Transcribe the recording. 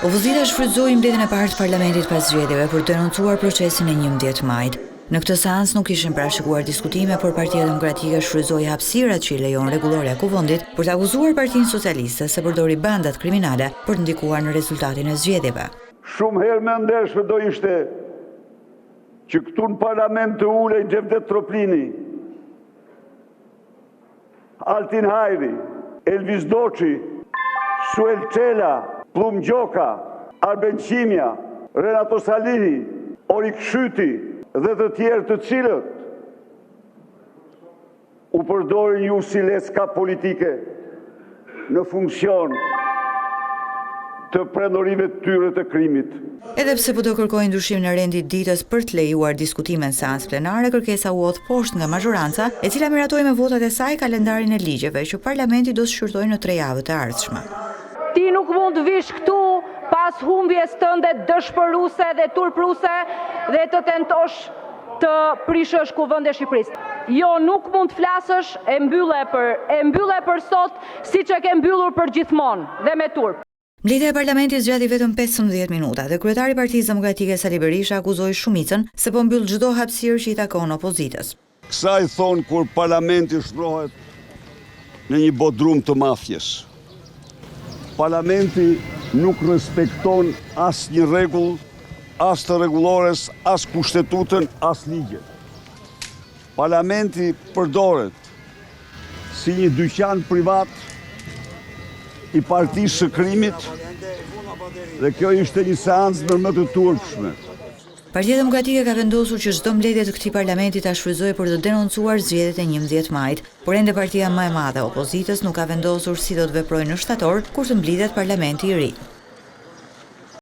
Opozita shfrytëzoi mbledhjen e parë të parlamentit pas zgjedhjeve për të denoncuar procesin e 11 majit. Në këtë seancë nuk ishin parashikuar diskutime, por Partia Demokratike shfrytëzoi hapësirat që i lejon rregullorja e kuvendit për të akuzuar Partinë Socialiste se përdori bandat kriminale për të ndikuar në rezultatin e zgjedhjeve. Shumë herë më ndershme do ishte që këtu në parlament të ulej Xhevdet Troplini, Altin Hajri, Elvis Doçi, Suel Çela, Plum Gjoka, Arben Qimja, Renato Salihi, Orik Shyti dhe të tjerë të cilët u përdorin ju si leska politike në funksion të prenorive të tyre të krimit. Edhe pse po do kërkojnë ndryshimin e rendit ditës për të lejuar diskutime në seancë plenare, kërkesa u hodh poshtë nga mazhoranca, e cila miratoi me votat e saj kalendarin e ligjeve që parlamenti do shqyrtojë në 3 javët e ardhshme. Ti nuk mund të vish këtu pas humbjes tënde dëshpëruese dhe turpruese dhe të tentosh të prishësh kuvendin e Shqipërisë. Jo, nuk mund të flasësh, e mbylle për sot siç e ke mbyllur për gjithmonë dhe me turp. Mbledhja e parlamentit zgjati vetëm 15 minuta dhe kryetari i Partisë Demokratike Sali Berisha akuzoi shumicën se po mbyll çdo hapësirë që i takon opozitës. Kësaj thon kur parlamenti shtrohet në një bodrum të mafjes. Parlamenti nuk respekton as një rregull, as të rregullores, as kushtetutën, as ligjet. Parlamenti përdoret si një dyqan privat i partisë së krimit dhe kjo ishte një seancë më të turpshme. Partia Demokratike ka vendosur që çdo mbledhje të këtij parlamenti ta shfrytëzojë për të denoncuar zgjedhjet e 11 majit, por ende partia më e madhe e opozitës nuk ka vendosur si do të veprojë në shtator kur të mblidhet parlamenti i ri.